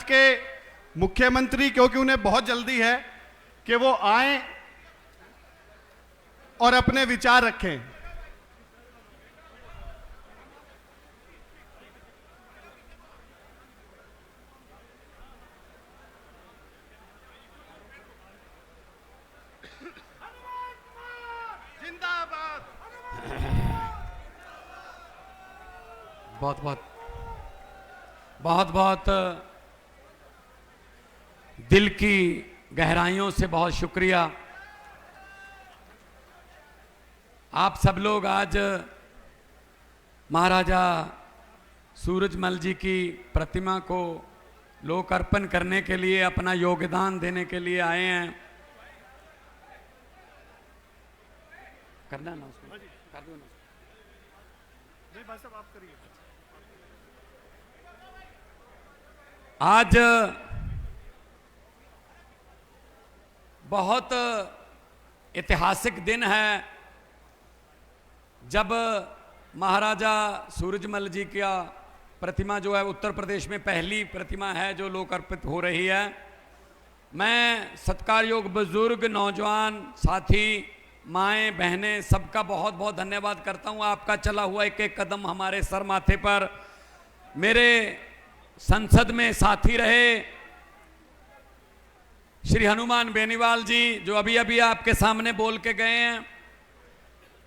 के मुख्यमंत्री, क्योंकि उन्हें बहुत जल्दी है कि वो आए और अपने विचार रखें। जिंदाबाद। बहुत बहुत बहुत बहुत दिल की गहराइयों से बहुत शुक्रिया। आप सब लोग आज महाराजा सूरजमल जी की प्रतिमा को लोकार्पण करने के लिए, अपना योगदान देने के लिए आए हैं। करना ना उसको, कर दो ना। नहीं भाई साहब, आप करिए। आज बहुत ऐतिहासिक दिन है जब महाराजा सूरजमल जी का प्रतिमा जो है उत्तर प्रदेश में पहली प्रतिमा है जो लोकार्पित हो रही है। मैं सत्कारयोग बुजुर्ग, नौजवान साथी, माएँ बहनें, सबका बहुत बहुत धन्यवाद करता हूँ। आपका चला हुआ एक एक कदम हमारे सर माथे पर। मेरे संसद में साथी रहे श्री हनुमान बेनीवाल जी जो अभी अभी आपके सामने बोल के गए हैं,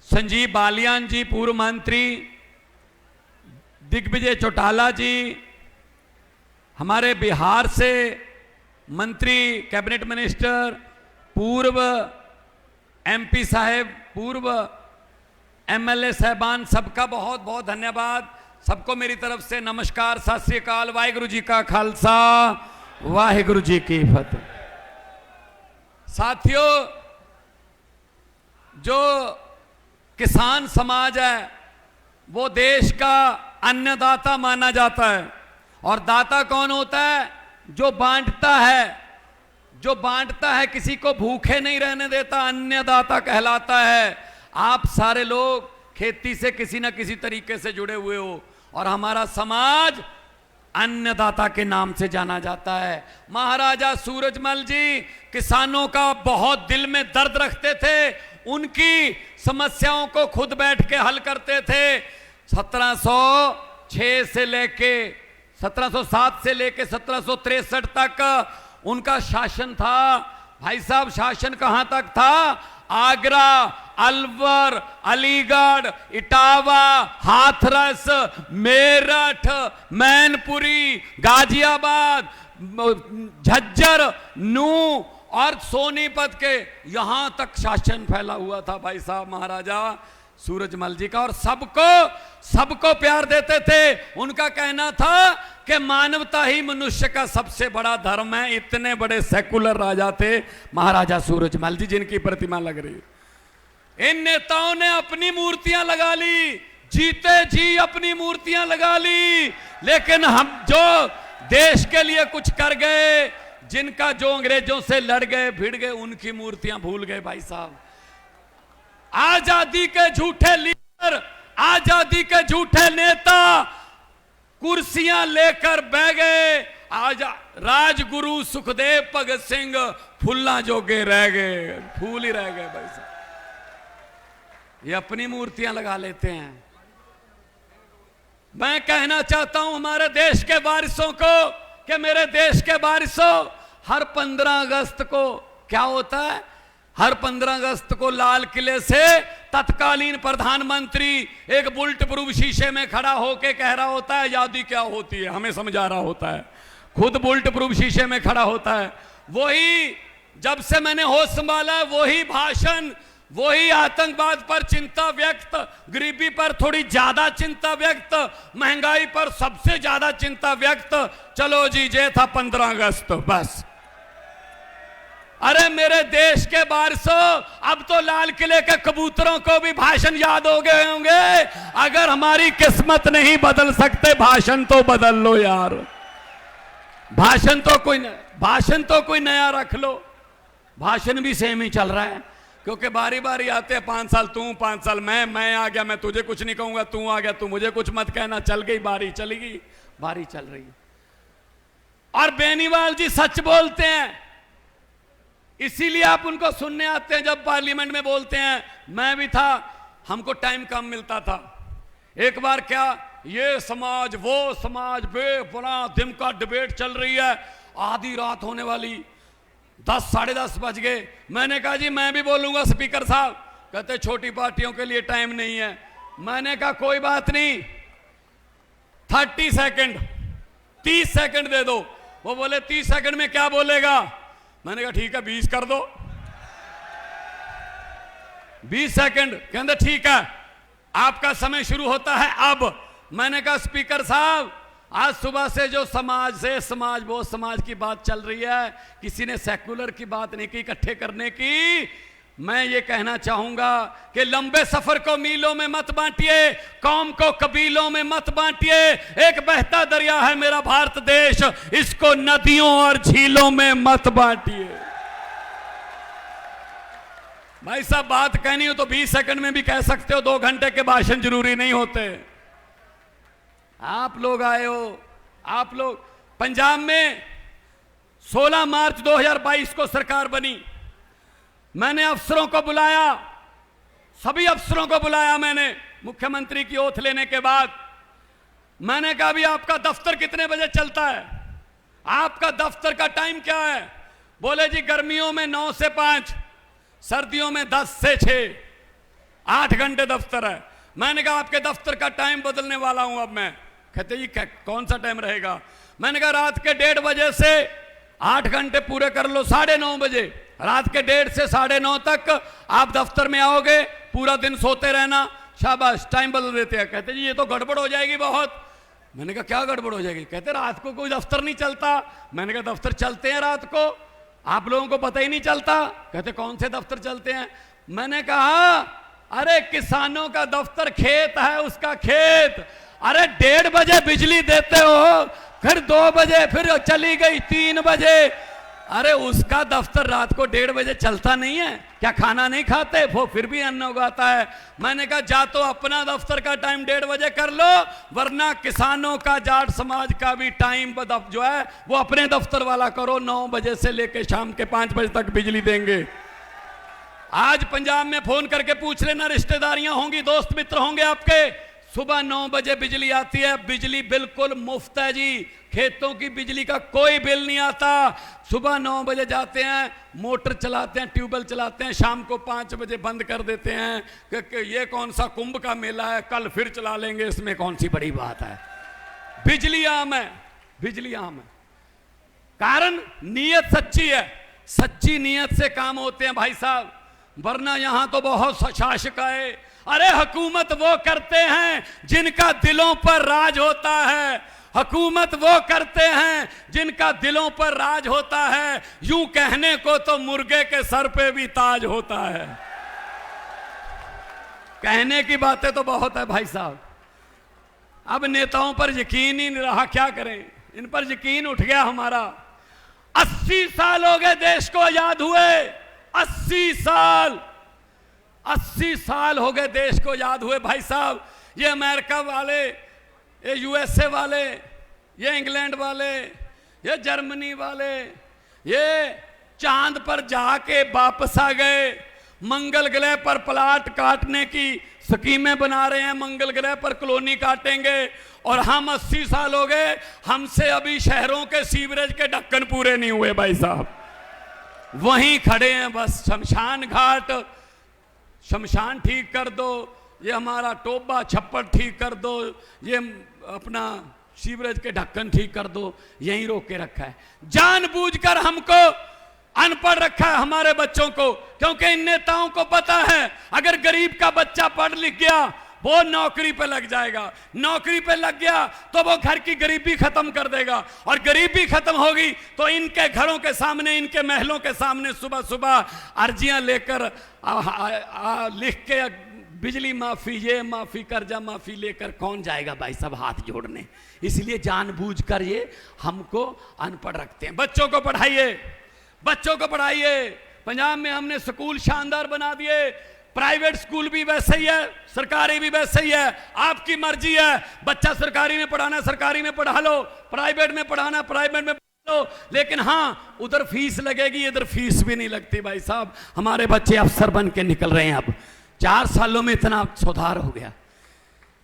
संजीव बालियान जी पूर्व मंत्री, दिग्विजय चौटाला जी हमारे बिहार से मंत्री, कैबिनेट मिनिस्टर, पूर्व एमपी साहेब, पूर्व एमएलए साहबान, सबका बहुत बहुत धन्यवाद। सबको मेरी तरफ से नमस्कार, सत श्री अकाल, वाहिगुरु जी का खालसा, वाहिगुरु जी की फतेह। साथियों, जो किसान समाज है वो देश का अन्नदाता माना जाता है। और दाता कौन होता है? जो बांटता है, जो बांटता है, किसी को भूखे नहीं रहने देता, अन्नदाता कहलाता है। आप सारे लोग खेती से किसी न किसी तरीके से जुड़े हुए हो और हमारा समाज अन्नदाता के नाम से जाना जाता है। महाराजा सूरजमल जी किसानों का बहुत दिल में दर्द रखते थे, उनकी समस्याओं को खुद बैठ के हल करते थे। 1706 से लेके 1707 से लेके 1763 तक उनका शासन था। भाई साहब, शासन कहां तक था? आगरा, अलवर, अलीगढ़, इटावा, हाथरस, मेरठ, मैनपुरी, गाजियाबाद, झज्जर, नू और सोनीपत के यहां तक शासन फैला हुआ था भाई साहब महाराजा सूरजमल जी का। और सबको प्यार देते थे। उनका कहना था कि मानवता ही मनुष्य का सबसे बड़ा धर्म है। इतने बड़े सेकुलर राजा थे महाराजा सूरजमल जी, जिनकी प्रतिमा लग रही है। इन नेताओं ने अपनी मूर्तियां लगा ली, जीते जी अपनी मूर्तियां लगा ली, लेकिन हम जो देश के लिए कुछ कर गए, जिनका जो अंग्रेजों से लड़ गए, भिड़ गए, उनकी मूर्तियां भूल गए भाई साहब। आजादी के झूठे लीडर, आजादी के झूठे नेता कुर्सियां लेकर बह गए। आज राजगुरु सुखदेव भगत सिंह फुल्ला जोगे रह गए, फूल ही रह गए भाई साहब। ये अपनी मूर्तियां लगा लेते हैं। मैं कहना चाहता हूं हमारे देश के वारिसों को कि मेरे देश के वारिसों, हर 15 अगस्त को क्या होता है? हर 15 अगस्त को लाल किले से तत्कालीन प्रधानमंत्री एक बुलेट प्रूफ शीशे में खड़ा होकर कह रहा होता है आजादी क्या होती है, हमें समझा रहा होता है। खुद बुलेट प्रूफ शीशे में खड़ा होता है। वही जब से मैंने होश संभाला, वही भाषण, वही आतंकवाद पर चिंता व्यक्त, गरीबी पर थोड़ी ज्यादा चिंता व्यक्त, महंगाई पर सबसे ज्यादा चिंता व्यक्त। चलो जी, ये था 15 अगस्त बस। अरे मेरे देश के वारिसों, अब तो लाल किले के कबूतरों को भी भाषण याद हो गए होंगे। अगर हमारी किस्मत नहीं बदल सकते, भाषण तो बदल लो यार। भाषण तो कोई नया रख लो। भाषण भी सेम ही चल रहा है, क्योंकि बारी बारी आते हैं, 5 साल तू, 5 साल मैं आ गया, मैं तुझे कुछ नहीं कहूंगा, तू आ गया, तू मुझे कुछ मत कहना, चल गई बारी, चली गई बारी, चल रही है। और बेनीवाल जी सच बोलते हैं, इसीलिए आप उनको सुनने आते हैं जब पार्लियामेंट में बोलते हैं। मैं भी था, हमको टाइम कम मिलता था। एक बार क्या, ये समाज वो समाज बड़ा दिन का डिबेट चल रही है, आधी रात होने वाली, 10 साढ़े 10 बज गए। मैंने कहा जी मैं भी बोलूंगा स्पीकर साहब। कहते छोटी पार्टियों के लिए टाइम नहीं है। मैंने कहा कोई बात नहीं, 30 सेकंड 30 सेकंड दे दो। वो बोले 30 सेकंड में क्या बोलेगा? मैंने कहा ठीक है 20 कर दो। 20 सेकंड, कहते ठीक है आपका समय शुरू होता है अब। मैंने कहा स्पीकर साहब, आज सुबह से जो समाज वो समाज की बात चल रही है, किसी ने सेकुलर की बात नहीं की, इकट्ठे करने की। मैं ये कहना चाहूंगा कि लंबे सफर को मीलों में मत बांटिए, कौम को कबीलों में मत बांटिए। एक बहता दरिया है मेरा भारत देश, इसको नदियों और झीलों में मत बांटिए। भाई साहब बात कहनी हो तो 20 सेकंड में भी कह सकते हो, 2 घंटे के भाषण जरूरी नहीं होते। आप लोग आए हो, आप लोग पंजाब में 16 मार्च 2022 को सरकार बनी। मैंने अफसरों को बुलाया, सभी अफसरों को बुलाया मैंने मुख्यमंत्री की ओथ लेने के बाद। मैंने कहा भी आपका दफ्तर कितने बजे चलता है, आपका दफ्तर का टाइम क्या है? बोले जी गर्मियों में 9 से 5, सर्दियों में 10 से 6, 8 घंटे दफ्तर है। मैंने कहा आपके दफ्तर का टाइम बदलने वाला हूं अब मैं। कहते जी कौन सा टाइम रहेगा? मैंने कहा रात के 1:30 बजे से 8 घंटे पूरे कर लो, 9:30 बजे, रात के 1:30 से 9:30 तक आप दफ्तर में आओगे, पूरा दिन सोते रहना। शाबाश, टाइम बदल देते हैं। कहते जी ये तो गड़बड़ हो जाएगी बहुत। मैंने कहा क्या गड़बड़ हो जाएगी? कहते रात को कोई दफ्तर नहीं चलता। मैंने कहा दफ्तर चलते हैं रात को, आप लोगों को पता ही नहीं चलता। कहते कौन से दफ्तर चलते हैं? मैंने कहा अरे किसानों का दफ्तर खेत है, उसका खेत। अरे 1:30 बजे बिजली देते हो, फिर 2 बजे, फिर चली गई 3 बजे। अरे उसका दफ्तर रात को 1:30 बजे चलता नहीं है क्या? खाना नहीं खाते वो, फिर भी अन्न उगाता है। मैंने कहा जा तो अपना दफ्तर का टाइम 1:30 बजे कर लो, वरना किसानों का, जाट समाज का भी टाइम जो है वो अपने दफ्तर वाला करो। 9 बजे से लेकर शाम के 5 बजे तक बिजली देंगे। आज पंजाब में फोन करके पूछ लेना, रिश्तेदारियां होंगी, दोस्त मित्र होंगे आपके। सुबह 9 बजे बिजली आती है, बिजली बिल्कुल मुफ्त है जी, खेतों की बिजली का कोई बिल नहीं आता। सुबह 9 बजे जाते हैं, मोटर चलाते हैं, ट्यूबवेल चलाते हैं, शाम को 5 बजे बंद कर देते हैं कि ये कौन सा कुंभ का मेला है, कल फिर चला लेंगे, इसमें कौन सी बड़ी बात है। बिजली आम है, बिजली आम है। कारण नीयत सच्ची है, सच्ची नीयत से काम होते हैं भाई साहब, वरना यहां तो बहुत शासक आए। अरे हुकूमत वो करते हैं जिनका दिलों पर राज होता है, हुकूमत वो करते हैं जिनका दिलों पर राज होता है। यूं कहने को तो मुर्गे के सर पे भी ताज होता है। कहने की बातें तो बहुत है भाई साहब, अब नेताओं पर यकीन ही नहीं रहा, क्या करें, इन पर यकीन उठ गया हमारा। 80 साल हो गए देश को आजाद हुए, 80 साल, 80 साल हो गए देश को आजाद हुए भाई साहब। ये अमेरिका वाले, ये यूएसए वाले, ये इंग्लैंड वाले, ये जर्मनी वाले, ये चांद पर जाके वापस आ गए, मंगल ग्रह पर प्लाट काटने की स्कीमें बना रहे हैं, मंगल ग्रह पर कॉलोनी काटेंगे। और हम 80 साल हो गए, हमसे अभी शहरों के सीवरेज के ढक्कन पूरे नहीं हुए भाई साहब, वहीं खड़े हैं बस। शमशान घाट, शमशान ठीक कर दो, ये हमारा टोबा छप्पर ठीक कर दो, ये अपना सीवरेज के ढक्कन ठीक कर दो, यहीं रोक के रखा है। जानबूझकर हमको अनपढ़ रखा है हमारे बच्चों को, क्योंकि इन नेताओं को पता है अगर गरीब का बच्चा पढ़ लिख गया वो नौकरी पे लग जाएगा, नौकरी पे लग गया तो वो घर की गरीबी खत्म कर देगा, और गरीबी खत्म होगी तो इनके घरों के सामने, इनके महलों के सामने सुबह सुबह अर्जियां लेकर लिख के बिजली माफी, ये माफी, कर्जा माफी लेकर कौन जाएगा भाई साहब हाथ जोड़ने। इसलिए जानबूझकर ये हमको अनपढ़ रखते हैं। बच्चों को पढ़ाइए, बच्चों को पढ़ाइए। पंजाब में हमने स्कूल शानदार बना दिए, प्राइवेट स्कूल भी वैसे ही है, सरकारी भी वैसे ही है, आपकी मर्जी है। बच्चा सरकारी में पढ़ाना सरकारी में पढ़ा लो, प्राइवेट में पढ़ाना प्राइवेट में लो, लेकिन हाँ उधर फीस लगेगी, इधर फीस भी नहीं लगती। भाई साहब हमारे बच्चे अफसर बन के निकल रहे हैं। अब 4 सालों में इतना सुधार हो गया।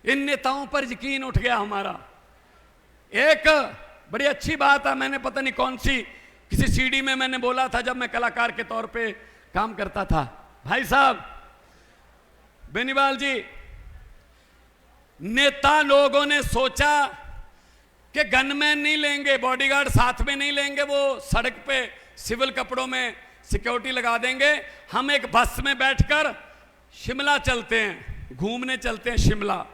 इन नेताओं पर यकीन उठ गया हमारा। एक बड़ी अच्छी बात है, मैंने पता नहीं कौन सी किसी सीडी में मैंने बोला था जब मैं कलाकार के तौर पे काम करता था। भाई साहब बेनीवाल जी, नेता लोगों ने सोचा कि गनमैन नहीं लेंगे, बॉडीगार्ड साथ में नहीं लेंगे, वो सड़क पे सिविल कपड़ों में सिक्योरिटी लगा देंगे, हम एक बस में बैठकर शिमला चलते हैं, घूमने चलते हैं शिमला।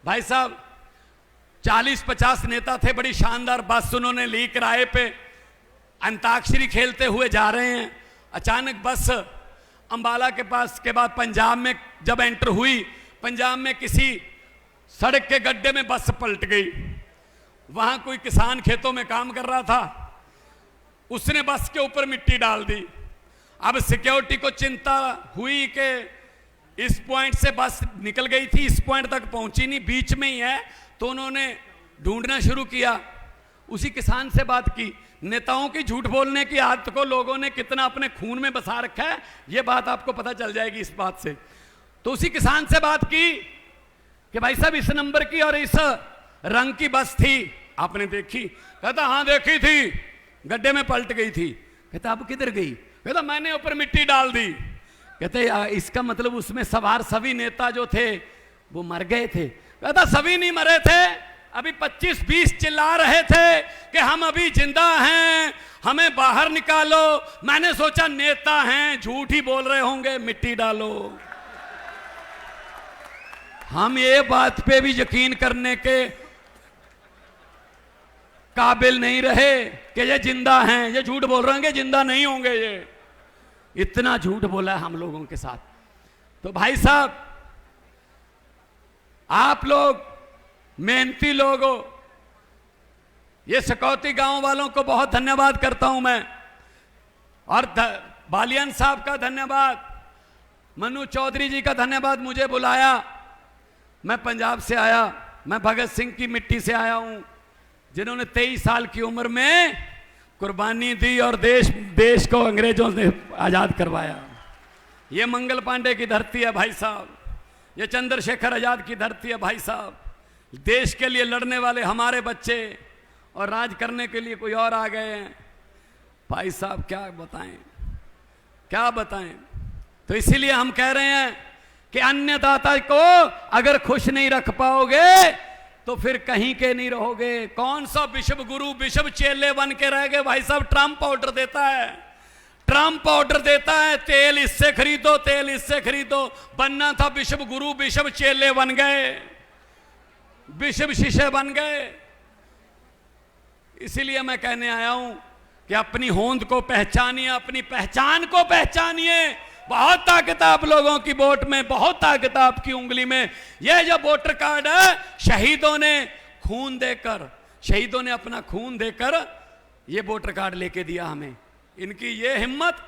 भाई साहब 40-50 नेता थे, बड़ी शानदार बस उन्होंने ली किराए पे, अंताक्षरी खेलते हुए जा रहे हैं। अचानक बस अंबाला के पास के बाद पंजाब में जब एंटर हुई, पंजाब में किसी सड़क के गड्ढे में बस पलट गई। वहां कोई किसान खेतों में काम कर रहा था, उसने बस के ऊपर मिट्टी डाल दी। अब सिक्योरिटी को चिंता हुई कि इस पॉइंट से बस निकल गई थी, इस पॉइंट तक पहुंची नहीं, बीच में ही है, तो उन्होंने ढूंढना शुरू किया। उसी किसान से बात की। नेताओं की झूठ बोलने की आदत को लोगों ने कितना अपने खून में बसा रखा है, यह बात आपको पता चल जाएगी इस बात से। तो उसी किसान से बात की कि भाई साहब इस नंबर की और इस रंग की बस थी, आपने देखी? कहता हाँ देखी थी, गड्ढे में पलट गई थी। कहता अब किधर गई? कहता मैंने ऊपर मिट्टी डाल दी। कहते इसका मतलब उसमें सवार सभी नेता जो थे वो मर गए थे। कहता सभी नहीं मरे थे, अभी 25-20 चिल्ला रहे थे कि हम अभी जिंदा हैं, हमें बाहर निकालो। मैंने सोचा नेता हैं, झूठ ही बोल रहे होंगे, मिट्टी डालो। हम ये बात पे भी यकीन करने के काबिल नहीं रहे कि ये जिंदा हैं, ये झूठ बोल रहे होंगे, जिंदा नहीं होंगे। ये इतना झूठ बोला है हम लोगों के साथ। तो भाई साहब आप लोग मेहनती लोग हो, ये सकौती गांव वालों को बहुत धन्यवाद करता हूं मैं, और बालियान साहब का धन्यवाद, मनु चौधरी जी का धन्यवाद। मुझे बुलाया, मैं पंजाब से आया, मैं भगत सिंह की मिट्टी से आया हूं, जिन्होंने 23 साल की उम्र में कुर्बानी दी और देश को अंग्रेजों ने आजाद करवाया। ये मंगल पांडे की धरती है भाई साहब, ये चंद्रशेखर आजाद की धरती है भाई साहब। देश के लिए लड़ने वाले हमारे बच्चे, और राज करने के लिए कोई और आ गए हैं। भाई साहब क्या बताएं, क्या बताएं। तो इसीलिए हम कह रहे हैं कि अन्नदाता को अगर खुश नहीं रख पाओगे तो फिर कहीं के नहीं रहोगे। कौन सा विश्व गुरु विश्व चेले बन के रह गए भाई साहब? ट्रंप ऑर्डर देता है, ट्रंप ऑर्डर देता है, तेल इससे खरीदो, तेल इससे खरीदो। बनना था विश्व गुरु, विश्व चेले बन गए, विश्व शिष्य बन गए। इसीलिए मैं कहने आया हूं कि अपनी होंद को पहचानिए, अपनी पहचान को पहचानिए। बहुत ताकत है आप लोगों की वोट में, बहुत ताकत है आपकी उंगली में। यह जो वोटर कार्ड है, शहीदों ने खून देकर, शहीदों ने अपना खून देकर यह वोटर कार्ड लेके दिया हमें। इनकी ये हिम्मत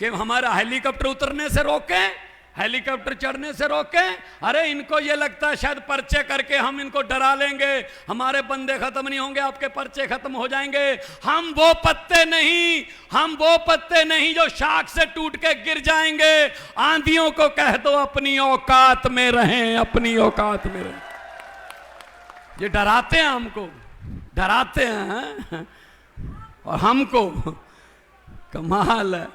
कि हमारा हेलीकॉप्टर उतरने से रोकें, हेलीकॉप्टर चढ़ने से रोकें। अरे इनको ये लगता है शायद पर्चे करके हम इनको डरा लेंगे, हमारे बंदे खत्म नहीं होंगे, आपके पर्चे खत्म हो जाएंगे। हम वो पत्ते नहीं, हम वो पत्ते नहीं जो शाख से टूट के गिर जाएंगे। आंधियों को कह दो अपनी औकात में रहें, अपनी औकात में रहें। ये डराते हैं हमको, डराते हैं, और हमको कमाल है।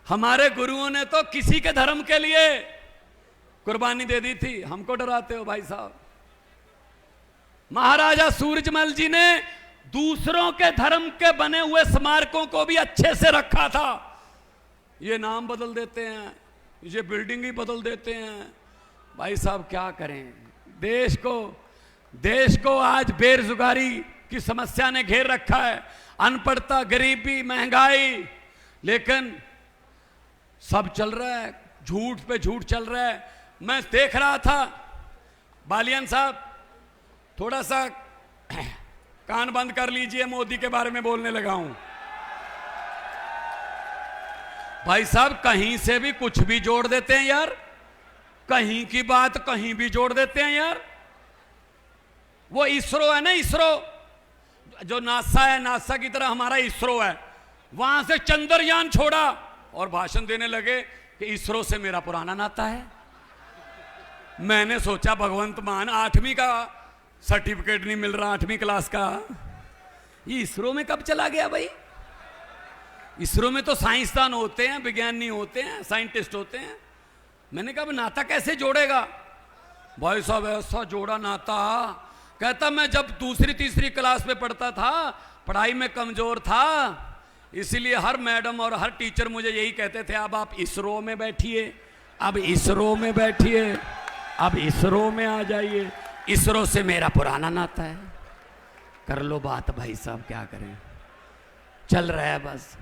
हमारे गुरुओं ने तो किसी के धर्म के लिए कुर्बानी दे दी थी, हमको डराते हो भाई साहब। महाराजा सूरजमल जी ने दूसरों के धर्म के बने हुए स्मारकों को भी अच्छे से रखा था। ये नाम बदल देते हैं, ये बिल्डिंग ही बदल देते हैं। भाई साहब क्या करें, देश को आज बेरोजगारी की समस्या ने घेर रखा है, अनपढ़ता, गरीबी, महंगाई, लेकिन सब चल रहा है, झूठ पे झूठ चल रहा है। मैं देख रहा था, बालियान साहब थोड़ा सा कान बंद कर लीजिए, मोदी के बारे में बोलने लगा हूं। भाई साहब कहीं से भी कुछ भी जोड़ देते हैं यार, कहीं की बात कहीं भी जोड़ देते हैं यार। वो इसरो है ना, इसरो, जो नासा है, नासा की तरह हमारा इसरो है, वहां से चंद्रयान छोड़ा और भाषण देने लगे कि इसरो से मेरा पुराना नाता है। मैंने सोचा भगवंत मान, 8वीं का सर्टिफिकेट नहीं मिल रहा, 8वीं क्लास का, ये इसरो में कब चला गया भाई? इसरो में तो साइंसदान होते हैं, विज्ञानी होते हैं, साइंटिस्ट होते हैं। मैंने कहा नाता कैसे जोड़ेगा? भाई साहब ऐसा जोड़ा नाता, कहता मैं जब दूसरी तीसरी क्लास में पढ़ता था, पढ़ाई में कमजोर था, इसीलिए हर मैडम और हर टीचर मुझे यही कहते थे, अब आप इसरो में बैठिए, अब इसरो में बैठिए, अब इसरो में आ जाइए। इसरो से मेरा पुराना नाता है। कर लो बात भाई साहब, क्या करें, चल रहा है बस,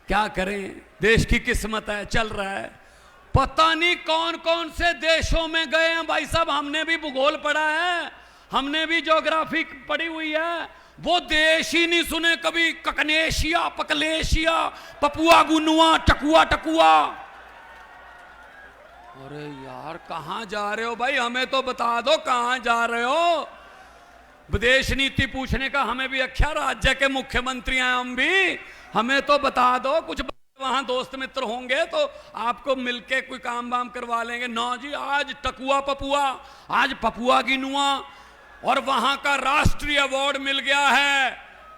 क्या करें, देश की किस्मत है, चल रहा है। पता नहीं कौन कौन से देशों में गए हैं भाई साहब, हमने भी भूगोल पढ़ा है, हमने भी ज्योग्राफी पढ़ी हुई है, वो देश ही नहीं सुने कभी, ककनेशिया, पकलेशिया, पपुआ गुनुआ, टकुआ टकुआ। अरे यार कहां जा रहे हो भाई, हमें तो बता दो कहां जा रहे हो। विदेश नीति पूछने का हमें भी अच्छा, राज्य के मुख्यमंत्री हैं हम भी, हमें तो बता दो, कुछ वहां दोस्त मित्र होंगे तो आपको मिलके कोई काम वाम करवा लेंगे। ना जी, आज टकुआ पपुआ, आज पपुआ गिनुआ, और वहां का राष्ट्रीय अवार्ड मिल गया है।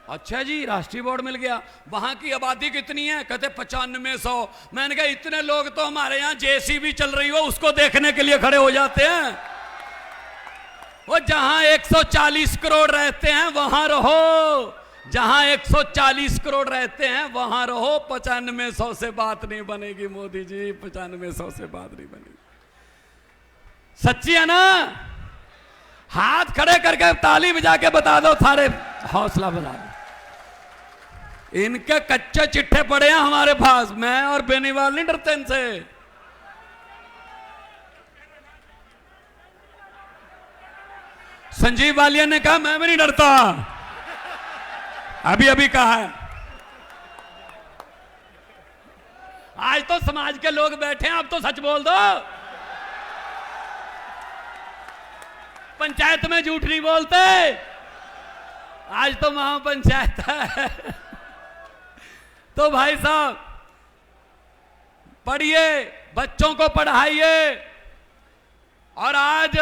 अच्छा जी, राष्ट्रीय अवार्ड मिल गया। वहां की आबादी कितनी है? कहते 9500। मैंने कहा इतने लोग तो हमारे यहाँ जेसीबी चल रही हो उसको देखने के लिए खड़े हो जाते हैं। वो जहां 140 करोड़ रहते हैं वहां रहो, जहां 140 करोड़ रहते हैं वहां रहो। 9500 से बात नहीं बनेगी मोदी जी, 9500 से बात नहीं बनेगी। सच्ची है ना? हाथ खड़े करके ताली बजा के बता दो, सारे हौसला बना दो। इनके कच्चे चिट्ठे पड़े हैं हमारे पास, मैं और बेनीवाल नहीं डरते इनसे। संजीव वालिया ने कहा मैं भी नहीं डरता, अभी अभी कहा है। आज तो समाज के लोग बैठे हैं, अब तो सच बोल दो, पंचायत में झूठ नहीं बोलते, आज तो महापंचायत है। तो भाई साहब पढ़िए, बच्चों को पढ़ाइए, और आज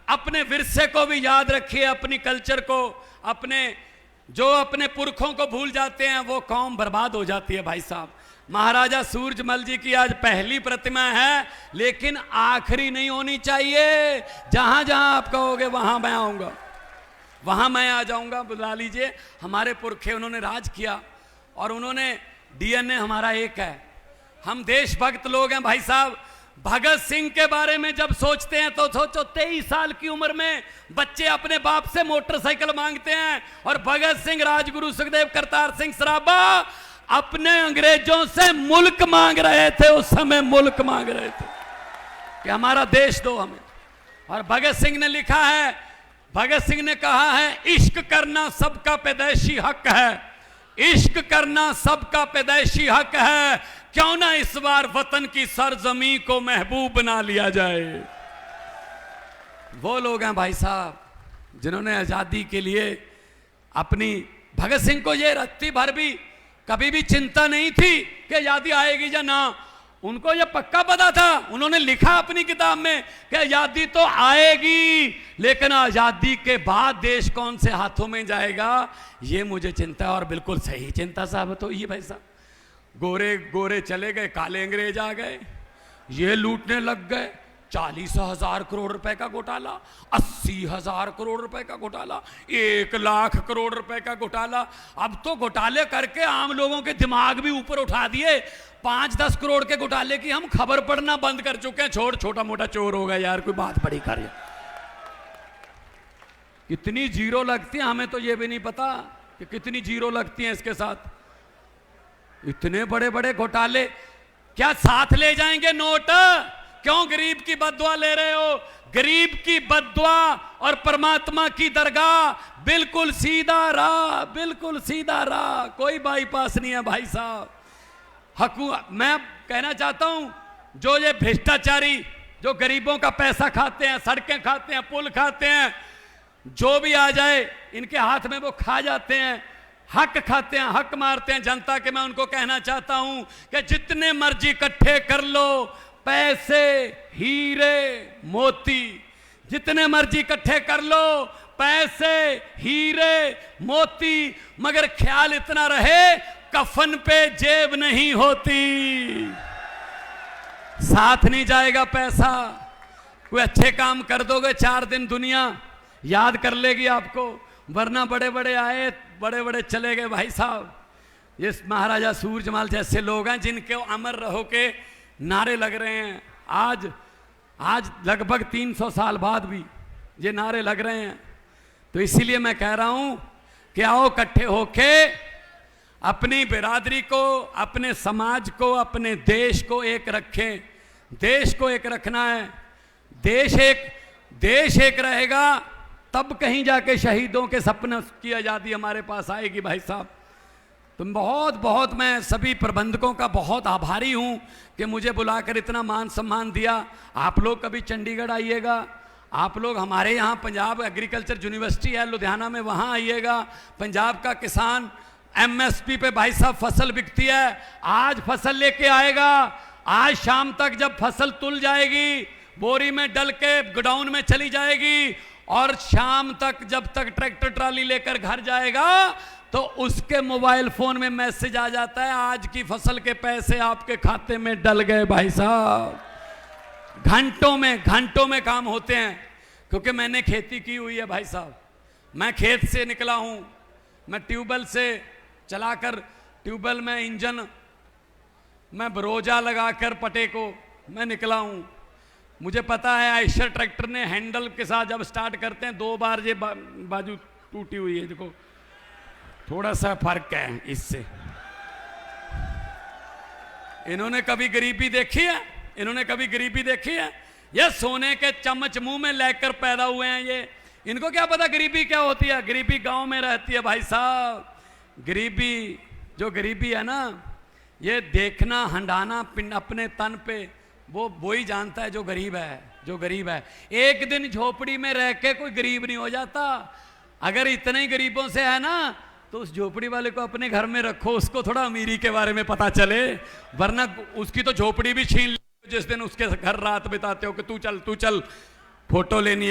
अपने विरसे को भी याद रखिए, अपनी कल्चर को, अपने पुरखों को भूल जाते हैं वो कौम बर्बाद हो जाती है भाई साहब। महाराजा सूरजमल जी की आज पहली प्रतिमा है, लेकिन आखिरी नहीं होनी चाहिए। जहां जहां आप कहोगे वहां मैं आऊंगा, वहां मैं आ जाऊंगा, बुला लीजिए। हमारे पुरखे उन्होंने राज किया, और उन्होंने डीएनए हमारा एक है, हम देशभक्त लोग हैं भाई साहब। भगत सिंह के बारे में जब सोचते हैं तो सोचो 23 साल की उम्र में बच्चे अपने बाप से मोटरसाइकिल मांगते हैं, और भगत सिंह, राजगुरु सुखदेव, करतार सिंह सराभा अपने अंग्रेजों से मुल्क मांग रहे थे। उस समय मुल्क मांग रहे थे कि हमारा देश दो हमें। और भगत सिंह ने लिखा है, भगत सिंह ने कहा है, इश्क करना सबका पैदाइशी हक है, इश्क करना सबका पैदाइशी हक है, क्यों ना इस बार वतन की सरजमी को महबूब बना लिया जाए। वो लोग हैं भाई साहब जिन्होंने आजादी के लिए अपनी, भगत सिंह को ये रत्ती भर भी कभी भी चिंता नहीं थी कि आजादी आएगी या ना, उनको ये पक्का पता था। उन्होंने लिखा अपनी किताब में कि आजादी तो आएगी, लेकिन आजादी के बाद देश कौन से हाथों में जाएगा ये मुझे चिंता है। और बिल्कुल सही चिंता साहब हुई है भाई साहब। गोरे गोरे चले गए, काले अंग्रेज आ गए, ये लूटने लग गए। 40,000 करोड़ रुपए का घोटाला, 80,000 करोड़ रुपए का घोटाला, 1 लाख करोड़ रुपए का घोटाला। अब तो घोटाले करके आम लोगों के दिमाग भी ऊपर उठा दिए। 5-10 करोड़ के घोटाले की हम खबर पढ़ना बंद कर चुके हैं। छोटा मोटा चोर होगा यार, कोई बात बड़ी कर। कितनी जीरो लगती है हमें तो ये भी नहीं पता कि कितनी जीरो लगती है इसके साथ। इतने बड़े बड़े घोटाले, क्या साथ ले जाएंगे नोट? क्यों गरीब की बद्दुआ ले रहे हो? गरीब की बद्दुआ और परमात्मा की दरगाह बिल्कुल सीधा राह, बिल्कुल सीधा राह, कोई बाईपास नहीं है भाई साहब। मैं कहना चाहता हूं, जो ये भ्रष्टाचारी जो गरीबों का पैसा खाते हैं, सड़कें खाते हैं, पुल खाते हैं, जो भी आ जाए इनके हाथ में वो खा जाते हैं, हक खाते हैं, हक मारते हैं जनता के। मैं उनको कहना चाहता हूं कि जितने मर्जी इकट्ठे कर लो पैसे, हीरे, मोती, जितने मर्जी इकट्ठे कर लो पैसे, हीरे, मोती, मगर ख्याल इतना रहे कफन पे जेब नहीं होती, साथ नहीं जाएगा पैसा। कोई अच्छे काम कर दोगे 4 दिन दुनिया याद कर लेगी आपको, वरना बड़े बड़े आए, बड़े बड़े चले गए। भाई साहब, ये महाराजा सूरजमल जैसे लोग हैं जिनके अमर रहो के नारे लग रहे हैं। आज लगभग 300 साल बाद भी ये नारे लग रहे हैं। तो इसीलिए मैं कह रहा हूं कि आओ इकट्ठे होके अपनी बिरादरी को, अपने समाज को, अपने देश को एक रखें। देश को एक रखना है। देश एक रहेगा तब कहीं जाके शहीदों के सपने की आज़ादी हमारे पास आएगी। भाई साहब, तुम बहुत मैं सभी प्रबंधकों का बहुत आभारी हूं कि मुझे बुलाकर इतना मान सम्मान दिया। आप लोग कभी चंडीगढ़ आइएगा, आप लोग हमारे यहाँ पंजाब एग्रीकल्चर यूनिवर्सिटी है लुधियाना में, वहाँ आइएगा। पंजाब का किसान एमएसपी पे भाई साहब फसल बिकती है, आज फसल लेके आएगा, आज शाम तक जब फसल तुल जाएगी बोरी में डल के गोडाउन में चली जाएगी, और शाम तक जब तक ट्रैक्टर ट्राली लेकर घर जाएगा तो उसके मोबाइल फोन में मैसेज आ जाता है आज की फसल के पैसे आपके खाते में डल गए। भाई साहब, घंटों में काम होते हैं, क्योंकि मैंने खेती की हुई है। भाई साहब, मैं खेत से निकला हूं, मैं ट्यूबवेल से चलाकर, ट्यूबवेल में इंजन मैं बरोजा लगाकर पटे को मैं निकला हूं। मुझे पता है आयशर ट्रैक्टर ने हैंडल के साथ जब स्टार्ट करते हैं 2 बार ये बाजू टूटी हुई है, देखो थोड़ा सा फर्क है इससे। इन्होंने कभी गरीबी देखी है? इन्होंने कभी गरीबी देखी है? ये सोने के चम्मच मुंह में लेकर पैदा हुए हैं ये, इनको क्या पता गरीबी क्या होती है। गरीबी गांव में रहती है भाई साहब। जो गरीबी है ना, ये देखना हंडाना अपने तन पे, वो ही जानता है जो गरीब है। एक दिन झोपड़ी में रह के कोई गरीब नहीं हो जाता। अगर इतने ही गरीबों से है ना तो उस झोपड़ी वाले को अपने घर में रखो, उसको थोड़ा अमीरी के बारे में पता चले, वरना उसकी तो झोपड़ी भी छीन ले जिस दिन उसके घर रात बिताते हो कि तू चल फोटो लेनी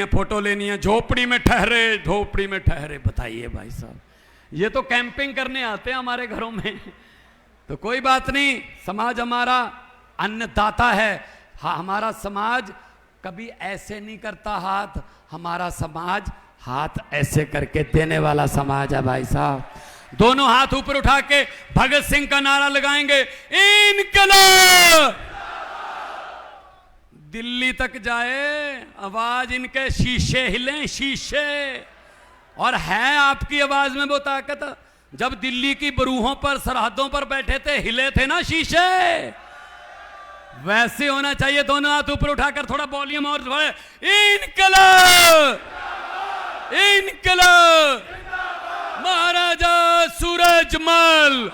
है, झोपड़ी में ठहरे। बताइए भाई साहब, ये तो कैंपिंग करने आते हैं हमारे घरों में। तो कोई बात नहीं, समाज हमारा अन्नदाता है। हाँ, हमारा समाज कभी ऐसे नहीं करता हाथ, हमारा समाज हाथ ऐसे करके देने वाला समाज है। भाई साहब, दोनों हाथ ऊपर उठा के भगत सिंह का नारा लगाएंगे, इनकलाब। दिल्ली तक जाए आवाज, इनके शीशे हिलें, शीशे। और है आपकी आवाज में वो ताकत, जब दिल्ली की बरूहों पर, सरहदों पर बैठे थे, हिले थे ना शीशे, वैसे होना चाहिए। दोनों हाथ ऊपर उठाकर थोड़ा वॉल्यूम और थोड़ा, इनकलाब, महाराजा सूरजमल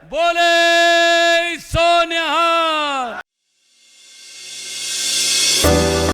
बोले सोनिहार।